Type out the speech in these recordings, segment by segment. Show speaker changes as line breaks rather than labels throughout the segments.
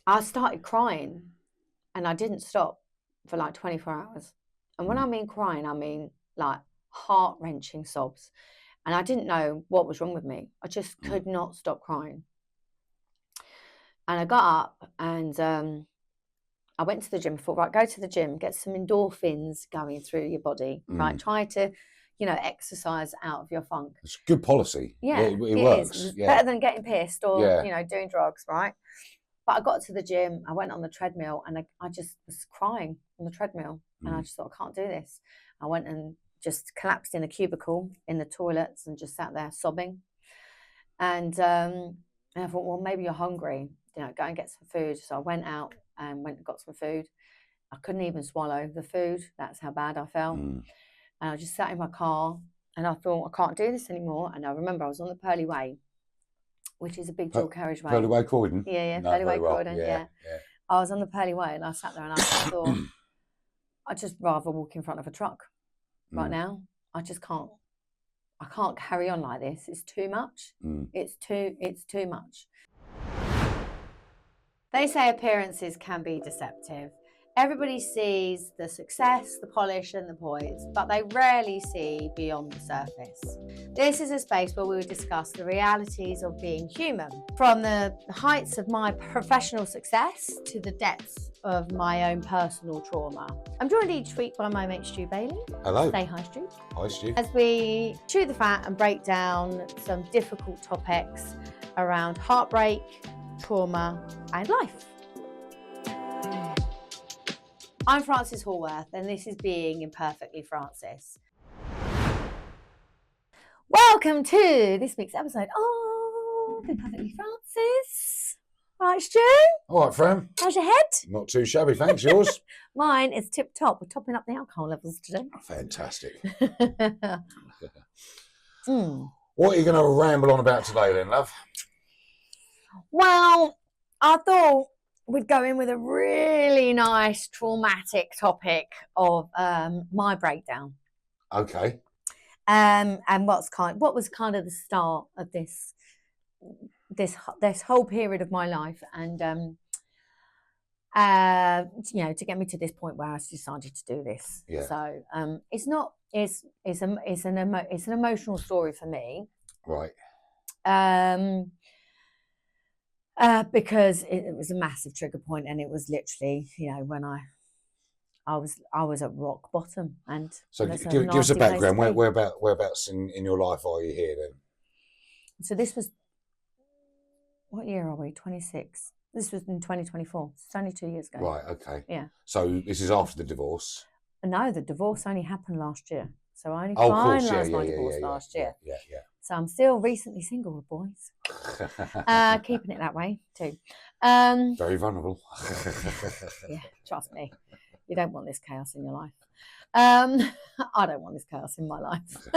I started crying and I didn't stop for like 24 hours. And when I mean crying, I mean like heart-wrenching sobs. And I didn't know what was wrong with me. I just could not stop crying. And I got up and I went to the gym. I thought, right, go to the gym, get some endorphins going through your body, right? Try to, exercise out of your funk.
It's good policy.
Yeah,
it works.
Is.
Yeah.
Better than getting pissed or,
Yeah.
Doing drugs, right? But I got to the gym, I went on the treadmill and I just was crying on the treadmill. And I just thought, I can't do this. I went and just collapsed in a cubicle in the toilets and just sat there sobbing. And I thought, well, maybe you're hungry, go and get some food. So I went out and went and got some food. I couldn't even swallow the food. That's how bad I felt. And I just sat in my car and I thought, I can't do this anymore. And I remember I was on the Pearly Way, which is a big dual carriageway.
Pearly Way, Croydon?
Yeah,
no,
Pearly Way,
well.
Croydon, yeah. I was on the Pearly Way and I sat there and I thought, I'd just rather walk in front of a truck right now. I just can't. I can't carry on like this. It's too much. It's too much. They say appearances can be deceptive. Everybody sees the success, the polish and the poise, but they rarely see beyond the surface. This is a space where we will discuss the realities of being human, from the heights of my professional success to the depths of my own personal trauma. I'm joined each week by my mate Stu Bailey.
Hello.
Say hi, Stu.
Hi, Stu.
As we chew the fat and break down some difficult topics around heartbreak, trauma and life. I'm Frances Hallworth and this is Being Imperfectly Frances. Welcome to this week's episode of Imperfectly Frances. Right, Stu?
All right, Fran.
How's your head?
Not too shabby, thanks. Yours?
Mine is tip top. We're topping up the alcohol levels today.
Fantastic.
What
are you going to ramble on about today then, love?
Well, I thought we'd go in with a really nice traumatic topic of my breakdown.
Okay.
And what was kind of the start of this whole period of my life, and to get me to this point where I decided to do this.
Yeah.
So it's an emotional story for me.
Right.
Because it was a massive trigger point, and it was literally, when I was at rock bottom. And
so give us a background. Whereabouts in your life are you here then?
So this was, what year are we? 26. This was in 2024. It's only 2 years ago.
Right. Okay.
Yeah.
So this is after the divorce.
No, the divorce only happened last year. So I only finalised my divorce last year.
Yeah.
So I'm still recently single, boys. Keeping it that way too.
Very vulnerable.
Yeah, trust me. You don't want this chaos in your life. I don't want this chaos in my life.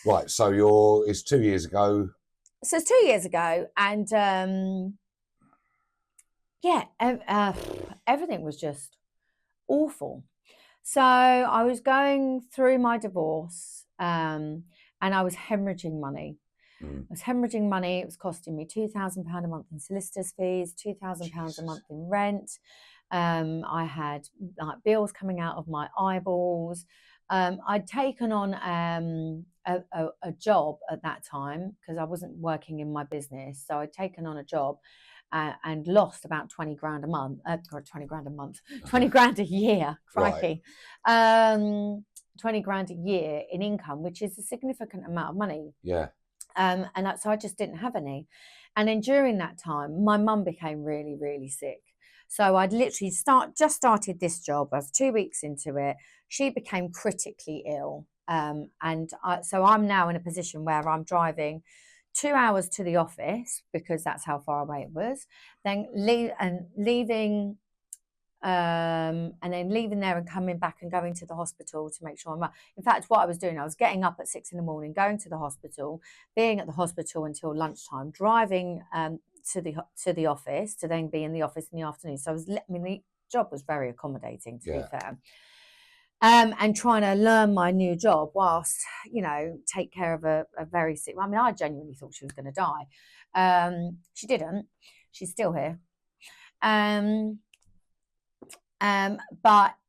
Right. So it's 2 years ago.
So it's 2 years ago, and everything was just awful. So I was going through my divorce, and I was hemorrhaging money. I was hemorrhaging money. It was costing me £2,000 a month in solicitors' fees, £2,000 a month in rent. I had bills coming out of my eyeballs. I'd taken on a job at that time because I wasn't working in my business. So I'd taken on a job and lost about 20 grand a month, 20 grand a year, crikey. Right. 20 grand a year in income, which is a significant amount of money.
Yeah.
So I just didn't have any. And then during that time, my mum became really, really sick. So I'd literally just started this job. I was 2 weeks into it. She became critically ill. So I'm now in a position where I'm driving 2 hours to the office because that's how far away it was. Then leaving there and coming back and going to the hospital to make sure I'm right. In fact, what I was doing, I was getting up at 6 a.m, going to the hospital, being at the hospital until lunchtime, driving to the office to then be in the office in the afternoon. So the job was very accommodating, to be fair. And trying to learn my new job whilst, take care of a very sick. I genuinely thought she was going to die. She didn't. She's still here. But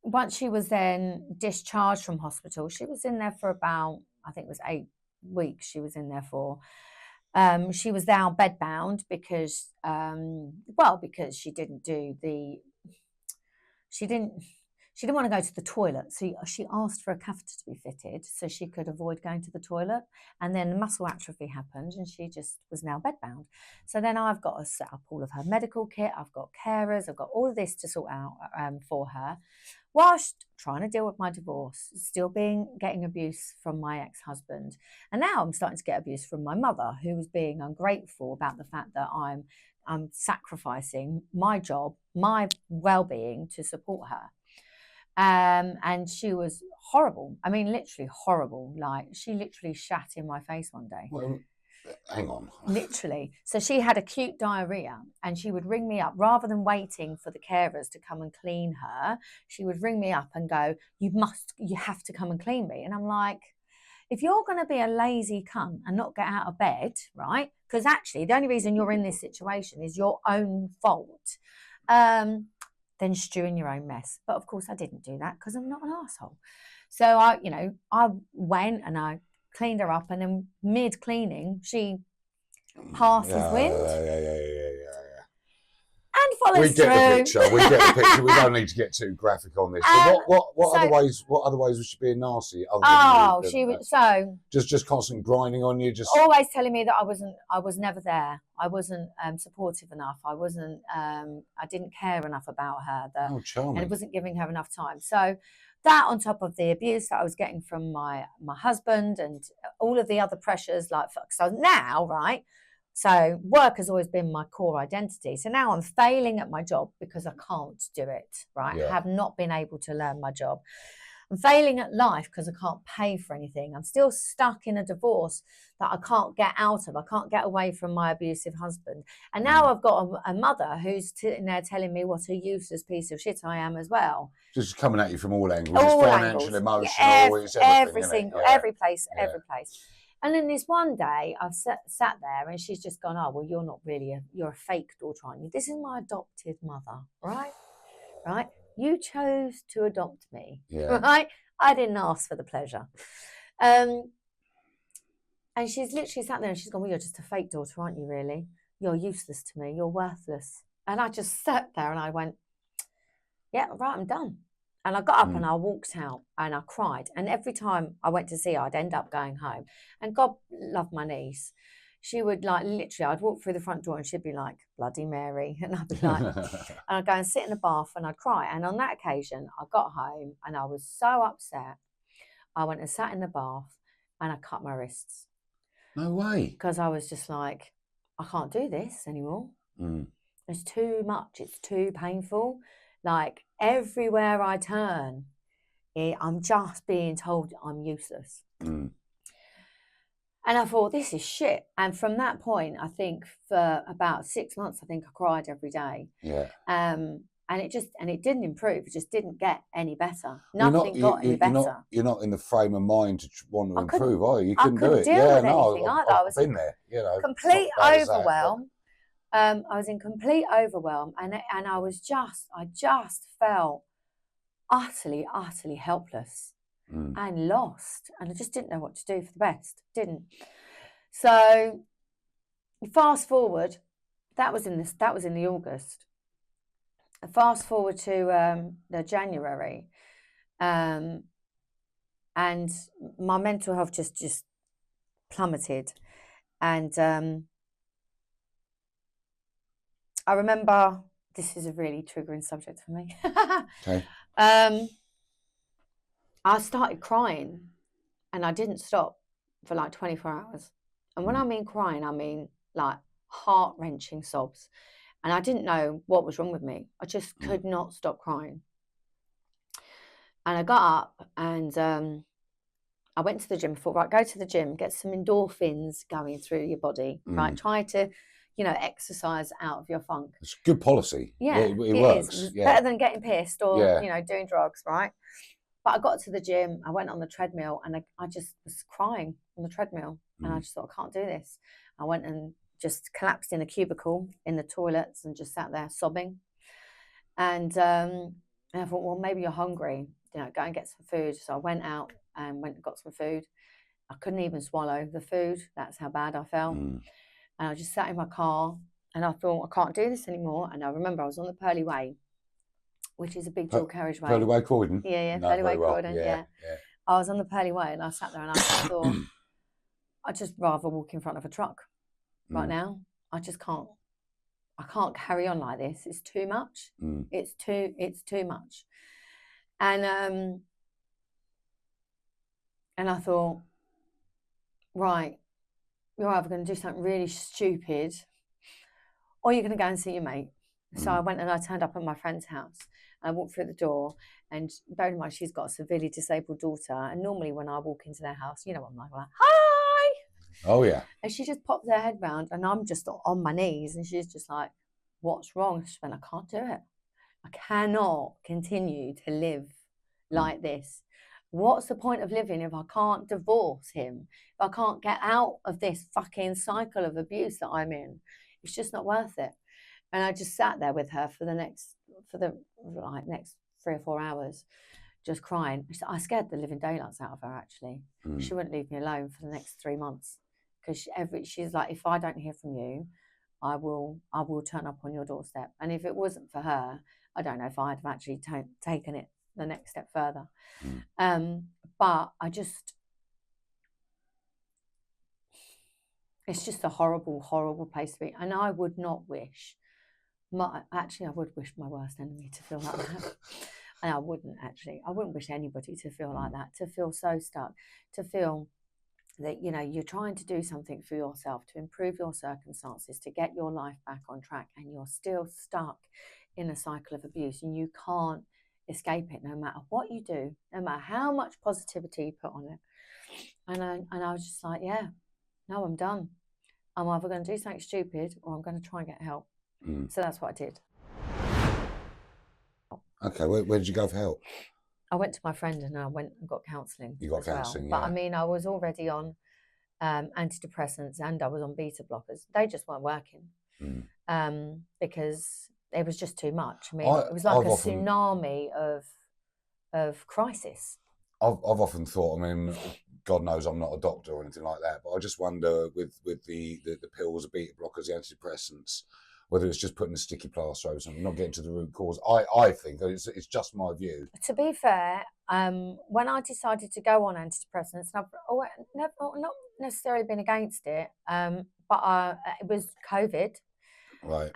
once she was then discharged from hospital, she was in there for about, I think it was 8 weeks she was in there for. She was now bedbound because, because she didn't want to go to the toilet. So she asked for a catheter to be fitted so she could avoid going to the toilet. And then muscle atrophy happened and she just was now bedbound. So then I've got to set up all of her medical kit. I've got carers. I've got all of this to sort out for her, whilst trying to deal with my divorce, still getting abuse from my ex-husband. And now I'm starting to get abuse from my mother, who was being ungrateful about the fact that I'm sacrificing my job, my well-being to support her. And she was horrible. I mean, literally horrible. Like, she literally shat in my face one day.
Well, hang on.
Literally. So she had acute diarrhea and she would ring me up rather than waiting for the carers to come and clean her. She would ring me up and go, you have to come and clean me. And I'm like, if you're going to be a lazy cunt and not get out of bed, right? Because actually the only reason you're in this situation is your own fault. Then stew in your own mess. But of course I didn't do that because I'm not an asshole. So I went and I cleaned her up, and then mid-cleaning, she passes wind. And follows through.
We get the picture. We don't need to get too graphic on this. But what other ways was she being nasty?
She was so
just constant grinding on you, just
always telling me that I was never there. I wasn't supportive enough. I didn't care enough about her.
Charming.
And it wasn't giving her enough time. So that, on top of the abuse that I was getting from my husband and all of the other pressures, so now, right? So work has always been my core identity. So now I'm failing at my job because I can't do it, right?
Yeah.
I have not been able to learn my job. I'm failing at life because I can't pay for anything. I'm still stuck in a divorce that I can't get out of. I can't get away from my abusive husband. And now I've got a mother who's sitting there telling me what a useless piece of shit I am as well.
Just coming at you from all angles. All financial, emotional,
every place. And then this one day I've sat there and she's just gone, oh, well, you're not really you're a fake daughter, aren't you? This is my adopted mother, right? Right? You chose to adopt me, right? I didn't ask for the pleasure. And she's literally sat there and she's gone, well, you're just a fake daughter, aren't you, really? You're useless to me. You're worthless. And I just sat there and I went, yeah, right, I'm done. And I got up and I walked out and I cried. And every time I went to see her, I'd end up going home. And God love my niece. She would literally, I'd walk through the front door and she'd be like, Bloody Mary. And I'd be like, and I'd go and sit in the bath and I'd cry. And on that occasion, I got home and I was so upset. I went and sat in the bath and I cut my wrists.
No way.
Because I was just like, I can't do this anymore. It's too much. It's too painful. Like, everywhere I turn, I'm just being told I'm useless. And I thought, this is shit. And from that point, I think for about 6 months, I think I cried every day.
Yeah.
And it didn't improve. It just didn't get any better. Nothing got any better.
You're not in the frame of mind to want to improve, are you? You
couldn't
do it.
Deal with anything either. I was
been there.
Complete overwhelm. I was in complete overwhelm, and I just felt utterly, utterly helpless and lost, and I just didn't know what to do for the best. Didn't. So, fast forward, that was in the August. Fast forward to the January, and my mental health just plummeted, and I remember, this is a really triggering subject for me.
Okay.
I started crying and I didn't stop for like 24 hours. And when I mean crying, I mean like heart-wrenching sobs. And I didn't know what was wrong with me. I just could not stop crying. And I got up and I went to the gym. I thought, right, go to the gym, get some endorphins going through your body, right? Try to, exercise out of your funk.
It's good policy.
Yeah,
it works.
It's better than getting pissed or, doing drugs, right? But I got to the gym, I went on the treadmill and I just was crying on the treadmill. And I just thought, I can't do this. I went and just collapsed in a cubicle in the toilets and just sat there sobbing. And I thought, well, maybe you're hungry, go and get some food. So I went out and went and got some food. I couldn't even swallow the food. That's how bad I felt. And I just sat in my car and I thought, I can't do this anymore. And I remember I was on the Pearly Way, which is a big dual carriageway.
Pearly Way, Croydon?
Yeah,
no,
Pearly Way,
well.
Croydon, yeah. I was on the Pearly Way and I sat there and I thought, I'd just rather walk in front of a truck right now. I just can't. I can't carry on like this. It's too much. It's too much. And I thought, right, you're either going to do something really stupid or you're going to go and see your mate. So I went and I turned up at my friend's house. I walked through the door, and bear in mind, she's got a severely disabled daughter. And normally when I walk into their house, you know what I'm like, hi!
Oh, yeah.
And she just popped her head round, and I'm just on my knees, and she's just like, what's wrong? She went, I can't do it. I cannot continue to live like this. What's the point of living if I can't divorce him? If I can't get out of this fucking cycle of abuse that I'm in? It's just not worth it. And I just sat there with her for the next 3 or 4 hours, just crying. I scared the living daylights out of her, actually. She wouldn't leave me alone for the next 3 months, because she's like, if I don't hear from you, I will turn up on your doorstep. And if it wasn't for her, I don't know if I'd have actually taken it the next step further. But it's just a horrible, horrible place to be. And I would not wish, I would wish my worst enemy to feel like that. And I wouldn't wish anybody to feel like that, to feel so stuck, to feel that, you're trying to do something for yourself, to improve your circumstances, to get your life back on track, and you're still stuck in a cycle of abuse, and you can't escape it no matter what you do, no matter how much positivity you put on it. And I was just like, yeah, no, I'm done. I'm either going to do something stupid or I'm going to try and get help. So that's what I did.
Okay, where did you go for help?
I went to my friend and I went and got counselling.
You got counselling,
But I mean, I was already on antidepressants and I was on beta blockers. They just weren't working because it was just too much. I mean, it was like a tsunami of crisis.
I've often thought, I mean, God knows I'm not a doctor or anything like that, but I just wonder with the pills, the beta blockers, the antidepressants, whether it's just putting a sticky plaster over something, not getting to the root cause. I think it's just my view.
To be fair, when I decided to go on antidepressants, and I've not necessarily been against it, but it was COVID,
right?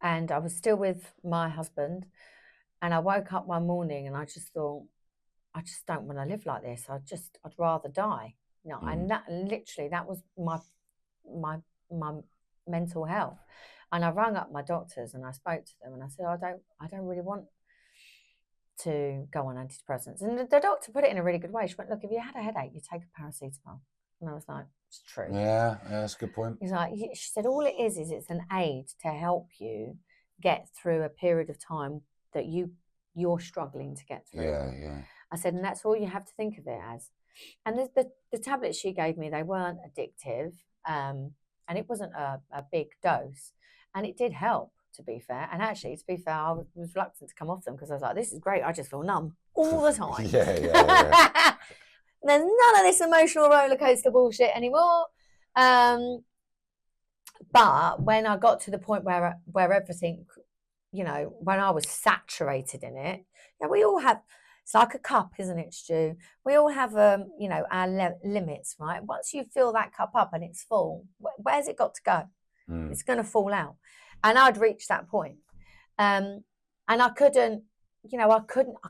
And I was still with my husband, and I woke up one morning and I just thought, I just don't want to live like this. I'd rather die. And that was my mental health. And I rang up my doctors and I spoke to them and I said, I don't really want to go on antidepressants. And the doctor put it in a really good way. She went, look, if you had a headache, you take a paracetamol. And I was like, it's true.
Yeah, that's a good point.
He's like, she said, all it is it's an aid to help you get through a period of time that you're struggling to get through.
Yeah.
I said, and that's all you have to think of it as. And the tablets she gave me, they weren't addictive, and it wasn't a big dose, and it did help, to be fair. And actually, to be fair, I was reluctant to come off them because I was like, this is great. I just feel numb all the time.
Yeah.
There's none of this emotional roller coaster bullshit anymore. But when I got to the point where everything, when I was saturated in it, we all have. It's like a cup, isn't it, Stu? We all have, our limits, right? Once you fill that cup up and it's full, where's it got to go? It's going to fall out. And I'd reached that point. And I couldn't, I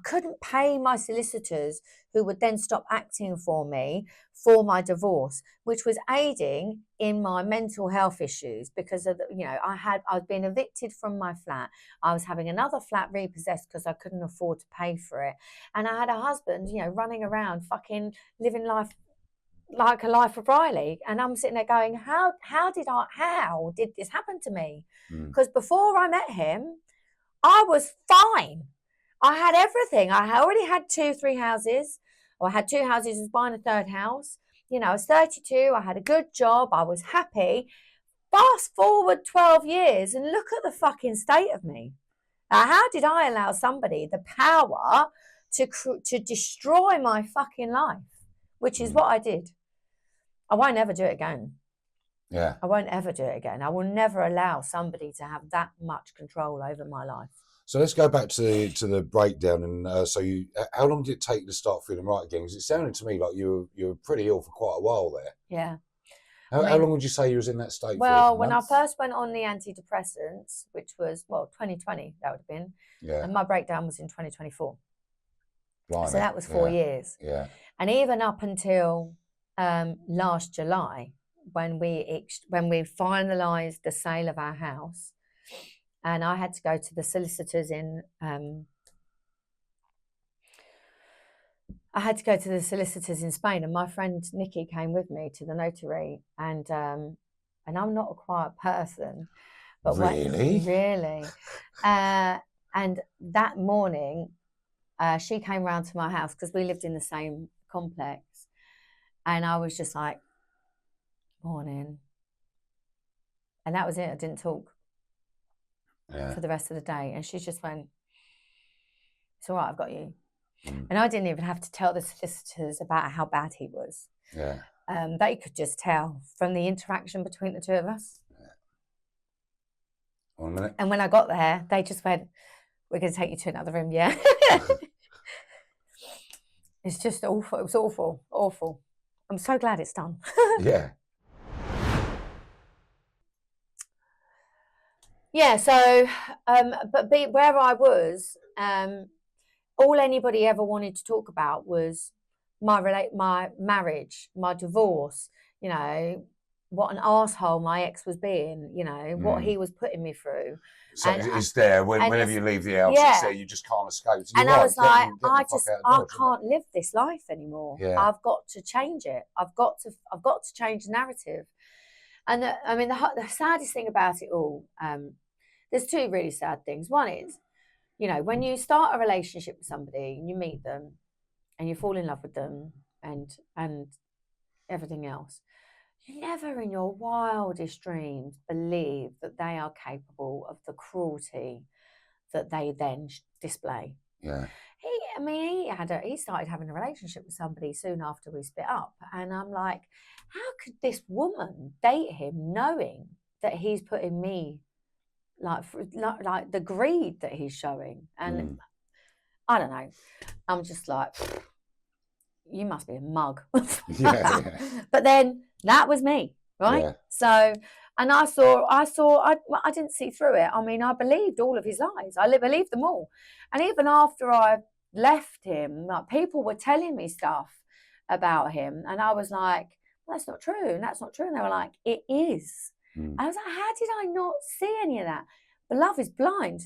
couldn't pay my solicitors, who would then stop acting for me for my divorce, which was aiding in my mental health issues because of I was being evicted from my flat. I was having another flat repossessed because I couldn't afford to pay for it. And I had a husband, running around fucking living life like a life of Riley. And I'm sitting there going, how did this happen to me? Because before I met him, I was fine. I had everything. I already had 2-3 houses. Or I had 2 houses, I was buying a 3rd house. I was 32. I had a good job. I was happy. fast forward 12 years and look at the fucking state of me. Now, how did I allow somebody the power to destroy my fucking life, which is what I did. I won't ever do it again.
Yeah.
I won't ever do it again. I will never allow somebody to have that much control over my life.
So let's go back to the breakdown. And so how long did it take to start feeling right again? Because it sounded to me like you were pretty ill for quite a while there.
Yeah.
How long would you say you was in that state
well,
for?
When I first went on the antidepressants, which was, 2020, that would have been.
Yeah.
And my breakdown was in 2024.
Blimey.
So that was 4 years.
Yeah.
And even up until last July, when we finalised the sale of our house, and I had to go to the solicitors in Spain, and my friend Nikki came with me to the notary, and I'm not a quiet person, but really, and that morning, she came round to my house because we lived in the same complex, and I was just like, morning, and that was it. I didn't talk for the rest of the day, and she just went, it's all right, I've got you. And I didn't even have to tell the solicitors about how bad he was.
Yeah.
They could just tell from the interaction between the two of us.
Yeah. 1 minute.
And when I got there, they just went, we're going to take you to another room, yeah? It's just awful. It was awful, awful. I'm so glad it's done.
Yeah.
Yeah, so, but where I was, all anybody ever wanted to talk about was my marriage, my divorce, you know, what an arsehole my ex was being, you know, what he was putting me through.
So it's there whenever you leave the house, it's there, you just can't escape. So
and I was like, I can't live this life anymore.
Yeah.
I've got to change it. I've got to change the narrative. And the saddest thing about it all, there's two really sad things. One is, you know, when you start a relationship with somebody and you meet them and you fall in love with them and everything else, you never in your wildest dreams believe that they are capable of the cruelty that they then display.
Yeah.
He started having a relationship with somebody soon after we split up. And I'm like, how could this woman date him knowing that he's putting me like the greed that he's showing? And I don't know, I'm just like, you must be a mug.
Yeah.
But then that was me, right? Yeah. So, and I didn't see through it. I mean, I believed all of his lies. I believed them all. And even after I left him, like, people were telling me stuff about him, and I was like, well, that's not true, and that's not true. And they were like, it is. I was like, how did I not see any of that? But love is blind,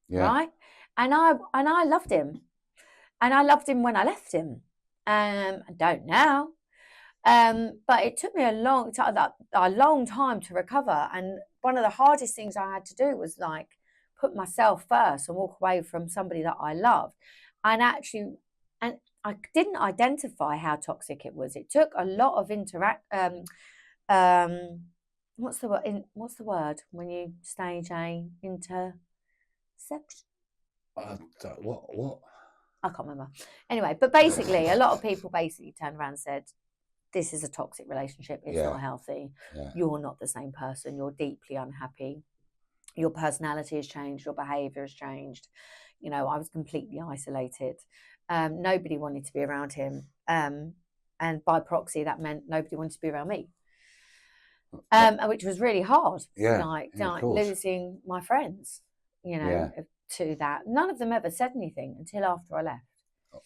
right? And I loved him, and I loved him when I left him. I don't now, but it took me a long time to recover. And one of the hardest things I had to do was like put myself first and walk away from somebody that I loved. And I didn't identify how toxic it was. It took a lot of what's the word when you stage a intersection?
What?
I can't remember. Anyway, but basically, a lot of people basically turned around and said, this is a toxic relationship. It's not healthy. Yeah. You're not the same person. You're deeply unhappy. Your personality has changed. Your behaviour has changed. You know, I was completely isolated. Nobody wanted to be around him. And by proxy, that meant nobody wanted to be around me. Which was really hard. Like losing my friends, you know, to that. None of them ever said anything until after I left.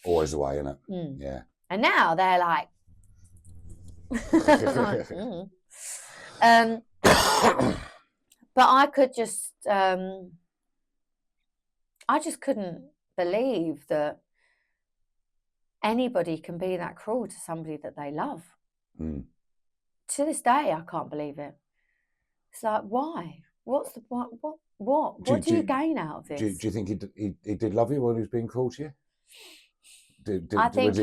Always the way, isn't it? Yeah.
And now they're like, but I could just, I just couldn't believe that anybody can be that cruel to somebody that they love. To this day, I can't believe it. It's like, why? What do you gain out of this?
Do you think he did love you when he was being cruel to you?
I think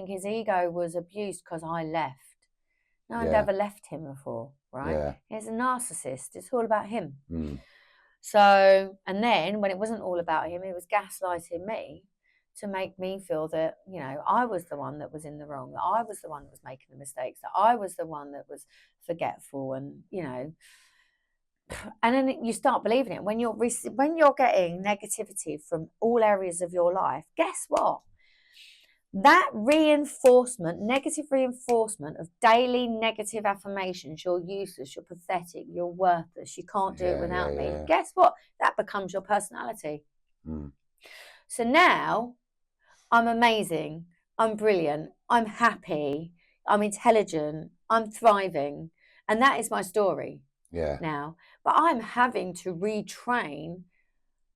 his ego was abused because I left. No, I'd never left him before. right?
Yeah.
He's a narcissist. It's all about him.
Mm.
So, and then when it wasn't all about him, he was gaslighting me to make me feel that, you know, I was the one that was in the wrong, that I was the one that was making the mistakes, that I was the one that was forgetful, and, you know, and then you start believing it. When you're getting negativity from all areas of your life, guess what? That reinforcement, negative reinforcement of daily negative affirmations, you're useless, you're pathetic, you're worthless, you can't do it without me.
Yeah.
Guess what? That becomes your personality.
Mm.
So now I'm amazing, I'm brilliant, I'm happy, I'm intelligent, I'm thriving. And that is my story now. But I'm having to retrain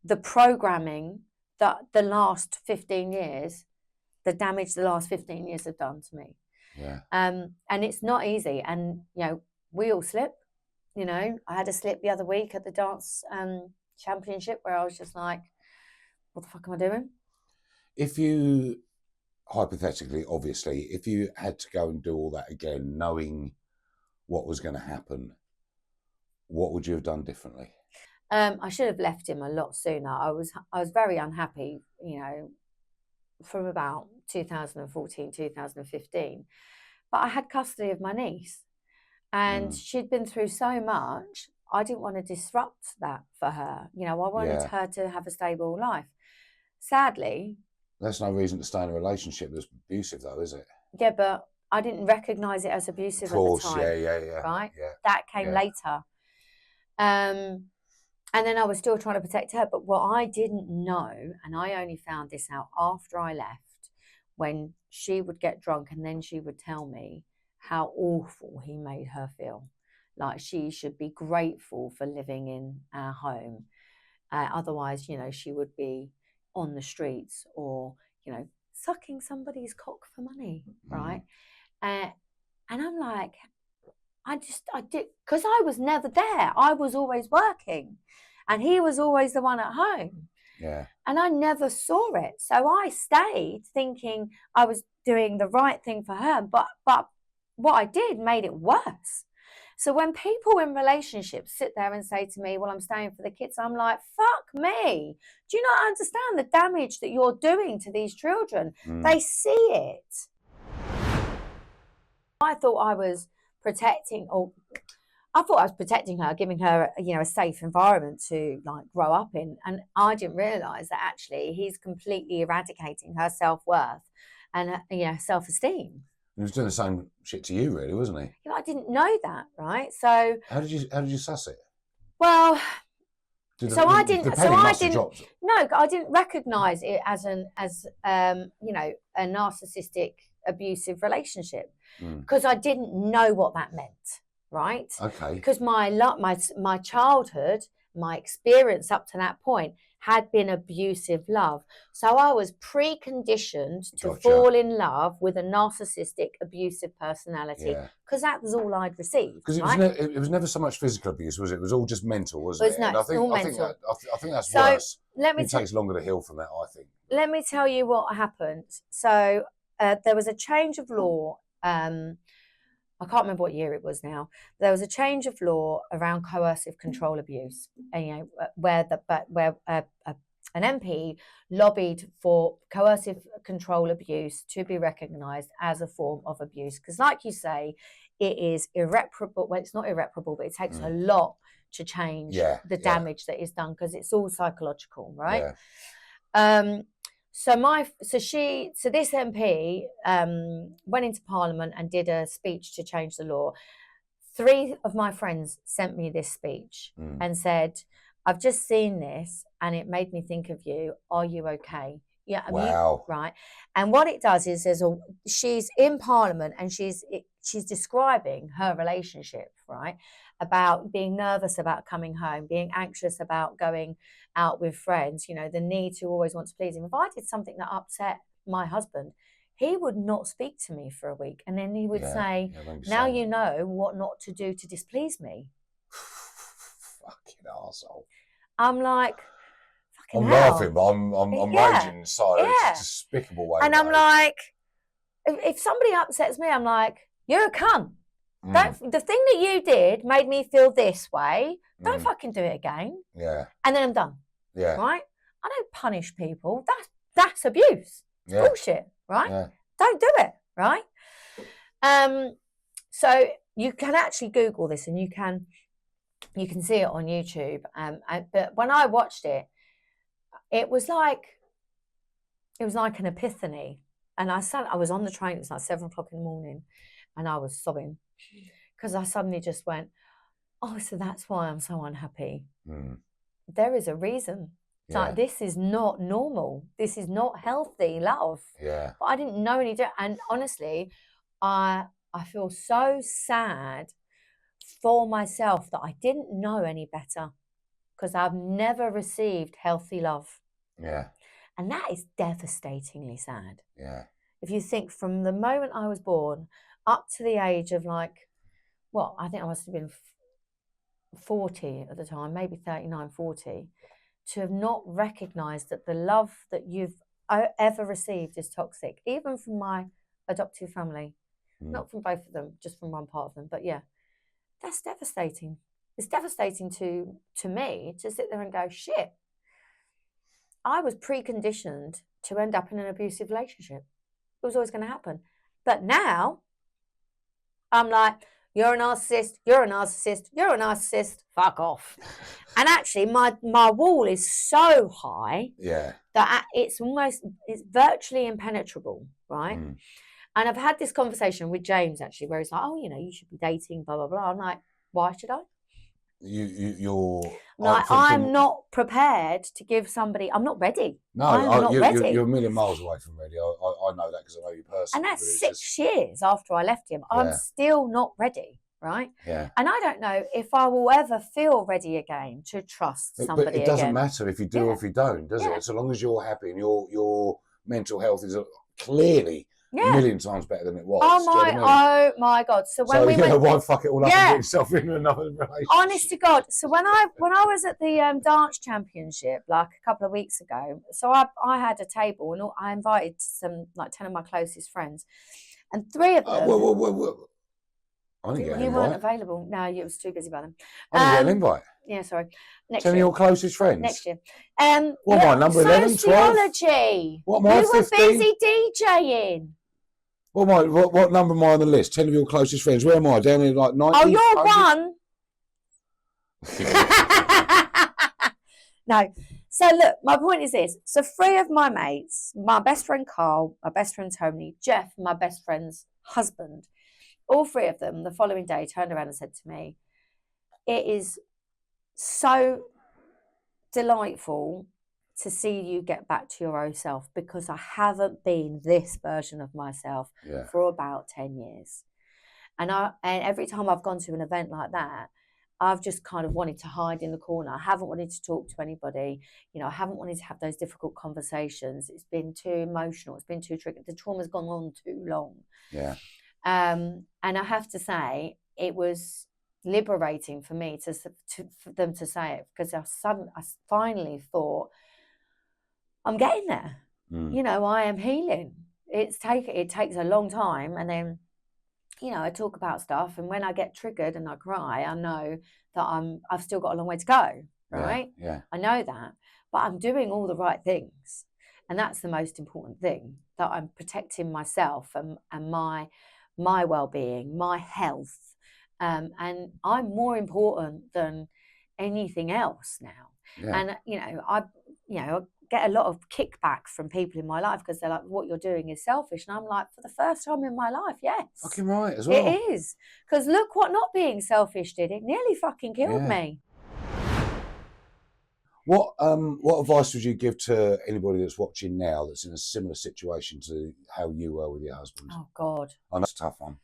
the programming that the last 15 years, the damage the last 15 years have done to me.
Yeah.
And it's not easy. And, you know, we all slip. You know, I had a slip the other week at the dance championship where I was just like, what the fuck am I doing?
If you, hypothetically, obviously, if you had to go and do all that again, knowing what was going to happen, what would you have done differently?
I should have left him a lot sooner. I was very unhappy, you know, from about 2014, 2015. But I had custody of my niece, and she'd been through so much. I didn't want to disrupt that for her. You know, I wanted her to have a stable life. Sadly,
that's no reason to stay in a relationship that's abusive, though, is it?
Yeah, but I didn't recognise it as abusive
of course,
at the time.
Yeah.
Right?
Yeah.
That came later. And then I was still trying to protect her. But what I didn't know, and I only found this out after I left, when she would get drunk and then she would tell me how awful he made her feel. Like she should be grateful for living in our home. Otherwise, you know, she would be on the streets or, you know, sucking somebody's cock for money, right? And I'm like, I did, because I was never there. I was always working and he was always the one at home.
Yeah.
And I never saw it. So I stayed thinking I was doing the right thing for her. But what I did made it worse. So when people in relationships sit there and say to me, well, I'm staying for the kids, I'm like, fuck me. Do you not understand the damage that you're doing to these children? They see it. I thought I was protecting her, giving her, you know, a safe environment to like grow up in. And I didn't realise that actually he's completely eradicating her self-worth and, you know, self-esteem.
He was doing the same shit to you, really, wasn't he?
You know, I didn't know that, right? So
how did you suss it?
Well, I didn't
dropped.
No, I didn't recognise it as you know, a narcissistic abusive relationship because I didn't know what that meant, right?
Okay.
Because my childhood, my experience up to that point had been abusive love. So I was preconditioned to fall in love with a narcissistic, abusive personality because that was all I'd received.
Because it was never so much physical abuse, was it? It was all just mental, wasn't it?
No,
and
I
think that's worse.
It
takes longer to heal from that, I think.
Let me tell you what happened. So there was a change of law. I can't remember what year it was now. There was a change of law around coercive control abuse, and, you know, where an MP lobbied for coercive control abuse to be recognised as a form of abuse. Because, like you say, it is irreparable. Well, it's not irreparable, but it takes a lot to change the damage that is done because it's all psychological, right? Yeah. So this MP went into Parliament and did a speech to change the law. 3 of my friends sent me this speech and said, I've just seen this and it made me think of you. Are you okay? Yeah.
Wow.
Right. And what it does is she's in Parliament and she's describing her relationship, right? About being nervous about coming home, being anxious about going out with friends, you know, the need to always want to please him. If I did something that upset my husband, he would not speak to me for a week. And then he would say, now you know what not to do to displease me.
Fucking arsehole.
I'm like, fucking
I'm
hell.
laughing, but I'm raging inside. It's a despicable way.
And I'm like, if somebody upsets me, I'm like, you're a cunt. The thing that you did made me feel this way. Don't
Mm.
fucking do it again.
Yeah.
And then I'm done.
Yeah.
Right? I don't punish people. That's abuse. It's
Yeah.
bullshit. Right?
Yeah.
Don't do it. Right? So you can actually Google this, and you can see it on YouTube. But when I watched it, it was like an epiphany. And I was on the train. It was like 7 o'clock in the morning, and I was sobbing because I suddenly just went, "Oh, so that's why I'm so unhappy."
Mm.
There is a reason. It's like, this is not normal. This is not healthy love.
Yeah.
But I didn't know any different. And honestly, I feel so sad for myself that I didn't know any better, because I've never received healthy love.
Yeah.
And that is devastatingly sad.
Yeah.
If you think from the moment I was born up to the age of I think I must have been 40 at the time, maybe 39, 40, to have not recognized that the love that you've ever received is toxic, even from my adoptive family, not from both of them, just from one part of them. But yeah, that's devastating. It's devastating to me to sit there and go, shit, I was preconditioned to end up in an abusive relationship. It was always going to happen. But now I'm like, you're a narcissist, you're a narcissist, you're a narcissist, fuck off. And actually my wall is so high that it's virtually impenetrable, right? And I've had this conversation with James, actually, where he's like, oh, you should be dating, blah, blah, blah. I'm like, why should I? I'm not prepared to give somebody. I'm not ready.
No,
I'm not ready.
You're a million miles away from ready. I know that because I know you personally.
And that's 6 years after I left him. I'm still not ready, right?
Yeah.
And I don't know if I will ever feel ready again to trust somebody again.
But it doesn't matter if you do or if you don't, does it? So long as you're happy and your mental health is clearly a million times better than it was.
Oh my God! So when
why fuck it all up and get yourself into another relationship?
Honest to God. So when I was at the dance championship like a couple of weeks ago, so I had a table and I invited some 10 of my closest friends, and 3 of them.
I didn't get an
you
invite.
Weren't available. No, you was too busy by then.
I didn't get an invite.
Yeah, sorry. Next
10
year.
of your closest friends.
Next year.
What am I, number 11, 12?
Sociology.
What am I, 15?
You were busy DJing.
What number am I on the list? 10 of your closest friends. Where am I? Down in 90?
Oh, you're 1. No. So look, my point is this. So 3 of my mates, my best friend Carl, my best friend Tony, Jeff, my best friend's husband, all 3 of them the following day turned around and said to me, it is so delightful to see you get back to your old self, because I haven't been this version of myself for about 10 years. And every time I've gone to an event like that, I've just kind of wanted to hide in the corner. I haven't wanted to talk to anybody. I haven't wanted to have those difficult conversations. It's been too emotional. It's been too tricky. The trauma's gone on too long.
Yeah.
And I have to say, it was liberating for me for them to say it, because I finally thought, I'm getting there. I am healing. It takes a long time, and then I talk about stuff, and when I get triggered and I cry, I know that I've still got a long way to go, right?
Yeah.
I know that, but I'm doing all the right things, and that's the most important thing, that I'm protecting myself and my well-being, my health, and I'm more important than anything else now. And I get a lot of kickback from people in my life, because they're like, what you're doing is selfish. And I'm like, for the first time in my life, yes.
Fucking right as well.
It is. Because look what not being selfish did. It nearly fucking killed me.
What advice would you give to anybody that's watching now that's in a similar situation to how you were with your husband?
Oh, God.
I know it's a tough one.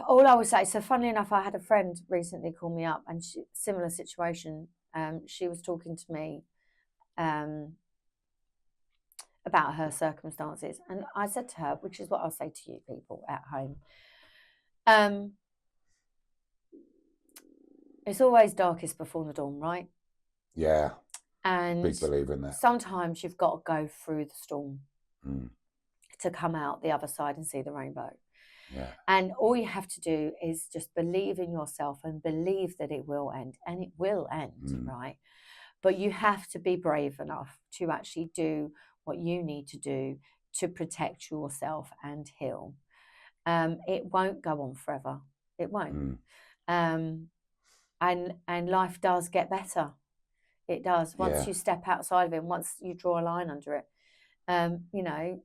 All I would say, so funnily enough, I had a friend recently call me up, and similar situation. She was talking to me about her circumstances, and I said to her, which is what I'll say to you people at home, it's always darkest before the dawn, right?
Yeah.
And
big believer in that.
Sometimes you've got to go through the storm to come out the other side and see the rainbow. And all you have to do is just believe in yourself and believe that it will end, and it will end, right? But you have to be brave enough to actually do what you need to do to protect yourself and heal. It won't go on forever. It won't. And life does get better. It does. Once you step outside of it, once you draw a line under it. You know,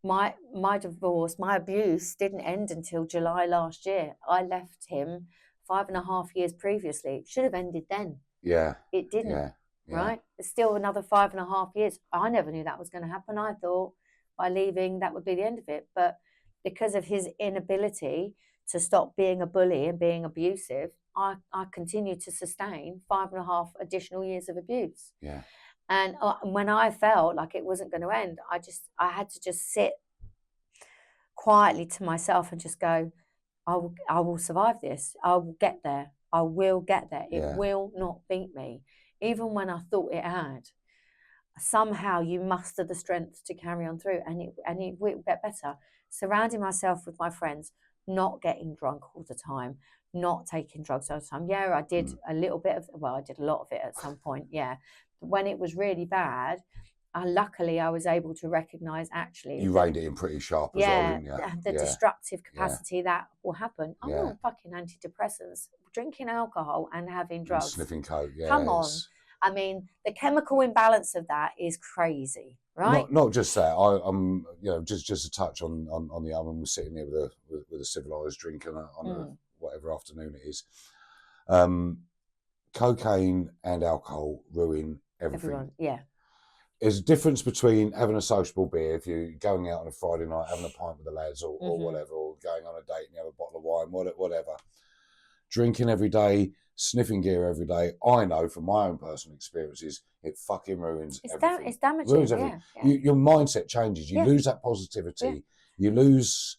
my divorce, my abuse didn't end until July last year. I left him 5.5 years previously. It should have ended then. It didn't. Right? It's still another 5.5 years. I never knew that was going to happen. I thought by leaving that would be the end of it. But because of his inability to stop being a bully and being abusive, I continued to sustain 5.5 additional years of abuse. And when I felt like it wasn't going to end, I had to just sit quietly to myself and just go, I will survive this. I will get there. I will get there. It will not beat me. Even when I thought it had, somehow you muster the strength to carry on through, and it will get better. Surrounding myself with my friends, not getting drunk all the time, not taking drugs all the time. I did a little bit of, I did a lot of it at some point, But when it was really bad, luckily I was able to recognise actually...
You reined it in pretty sharp as well, didn't you?
The destructive capacity that will happen. I'm on fucking antidepressants, drinking alcohol and having drugs.
And sniffing coke,
Come on. I mean, the chemical imbalance of that is crazy, right?
Not just that. I'm, just to touch on the other. We're sitting here with a civilised drink on a whatever afternoon it is. Cocaine and alcohol ruin everything.
Everyone,
There's a difference between having a sociable beer, if you're going out on a Friday night, having a pint with the lads or whatever, or going on a date and you have a bottle of wine, whatever. Drinking every day, sniffing gear every day. I know from my own personal experiences, it fucking ruins everything.
It's damaging.
Ruins everything. Your mindset changes. You lose that positivity. You lose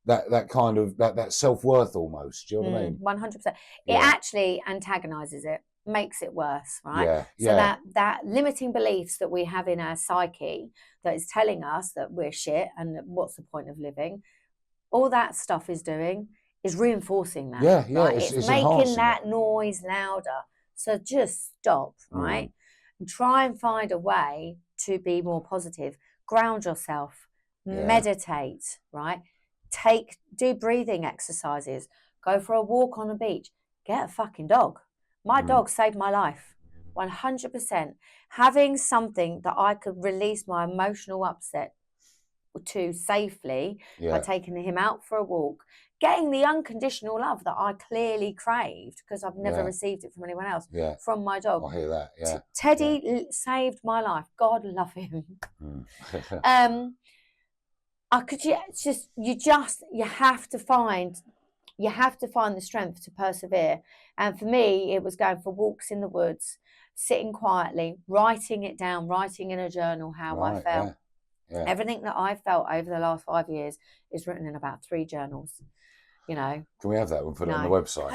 that kind of that self-worth almost. Do you know what I mean?
100%. It actually antagonises it, makes it worse, right? So that limiting beliefs that we have in our psyche that is telling us that we're shit and that what's the point of living, all that stuff is reinforcing that. Right? It's making that noise louder. So just stop, right? And try and find a way to be more positive. Ground yourself, meditate, right? Do breathing exercises, go for a walk on a beach, get a fucking dog. My dog saved my life, 100%. Having something that I could release my emotional upset to safely by taking him out for a walk, getting the unconditional love that I clearly craved because I've never received it from anyone else, from my dog.
I hear that,
Teddy saved my life. God love him. You have to find the strength to persevere. And for me, it was going for walks in the woods, sitting quietly, writing it down, writing in a journal how I felt. Everything that I felt over the last 5 years is written in about 3 journals. Can
we have that? We'll put it on the website.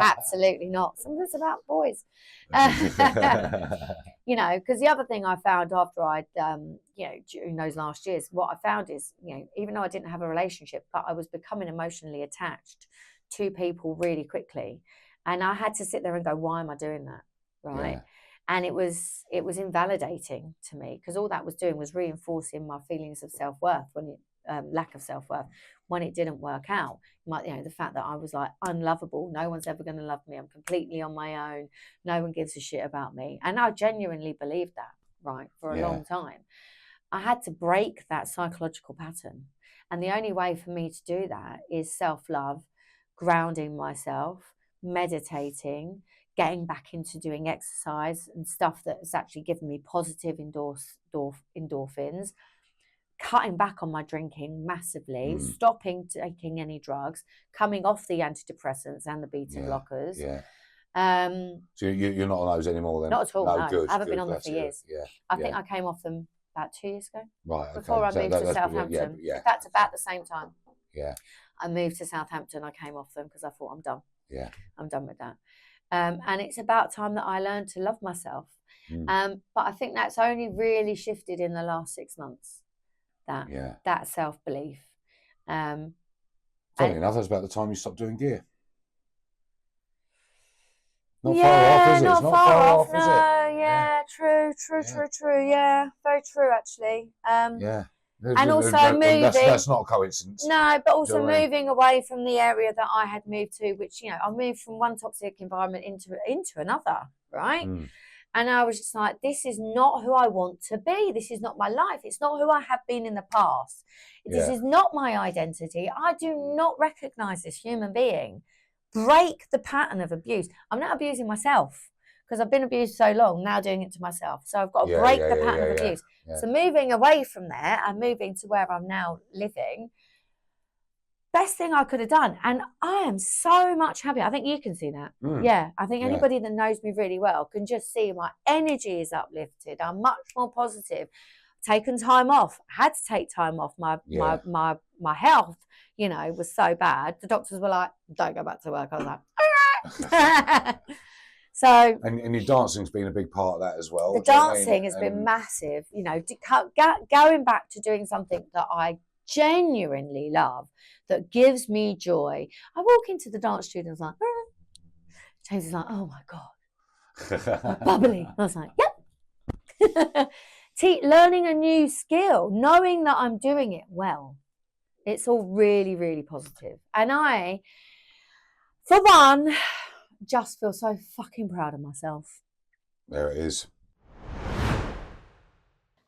Absolutely not. Some of it's about boys. Because the other thing I found after I'd, during those last years, what I found is, even though I didn't have a relationship, but I was becoming emotionally attached to people really quickly. And I had to sit there and go, why am I doing that? Right. And it was invalidating to me because all that was doing was reinforcing my feelings of self-worth lack of self-worth when it didn't work out. The fact that I was like unlovable, no one's ever going to love me, I'm completely on my own, no one gives a shit about me. And I genuinely believed that, right, for a long time. I had to break that psychological pattern. And the only way for me to do that is self-love, grounding myself, meditating, getting back into doing exercise and stuff that's actually given me positive endorphins, cutting back on my drinking massively, stopping taking any drugs, coming off the antidepressants and the beta blockers.
So you're not on those anymore then?
Not at all, no.
Good,
I haven't been on them for years. I think I came off them about 2 years ago.
Right, okay.
Before I moved to Southampton. That's about the same time. I moved to Southampton, I came off them because I thought I'm done. I'm done with that. And it's about time that I learned to love myself. But I think that's only really shifted in the last 6 months. That self-belief.
Funny enough, that's about the time you stopped doing gear. Not
yeah,
far off, is it?
not
It's not
far
far
off,
off,
no,
is it?
yeah, true, yeah, very true, actually.
Yeah.
And also
That's not a coincidence.
no, but also
Do you know what I mean?
moving away from the area that I had moved to, which, you know, I moved from one toxic environment into another, right? And I was just like, this is not who I want to be. This is not my life. It's not who I have been in the past. This is not my identity. I do not recognize this human being. Break the pattern of abuse. I'm not abusing myself because I've been abused so long, now doing it to myself. So I've got to break the pattern of abuse.
Yeah.
So moving away from there and moving to where I'm now living, best thing I could have done. And I am so much happier. I think you can see that. Yeah. I think anybody that knows me really well can just see my energy is uplifted. I'm much more positive. Taken time off. Had to take time off. My health, you know, was so bad. The doctors were like, don't go back to work. I was like, all right. So,
and your dancing's been a big part of that as well.
The dancing has been massive. You know, going back to doing something that I genuinely love, that gives me joy. I walk into the dance studio and I was like, James is like, oh my God, bubbly. I was like, yep. Learning a new skill, knowing that I'm doing it well. It's all really, really positive. And I, for one, just feel so fucking proud of myself.
There it is.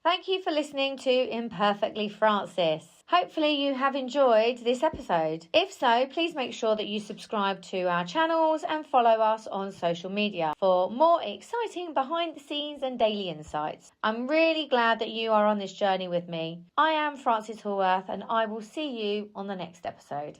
Thank you for listening to Imperfectly Frances. Hopefully you have enjoyed this episode. If so, please make sure that you subscribe to our channels and follow us on social media for more exciting behind the scenes and daily insights. I'm really glad that you are on this journey with me. I am Frances Hallworth and I will see you on the next episode.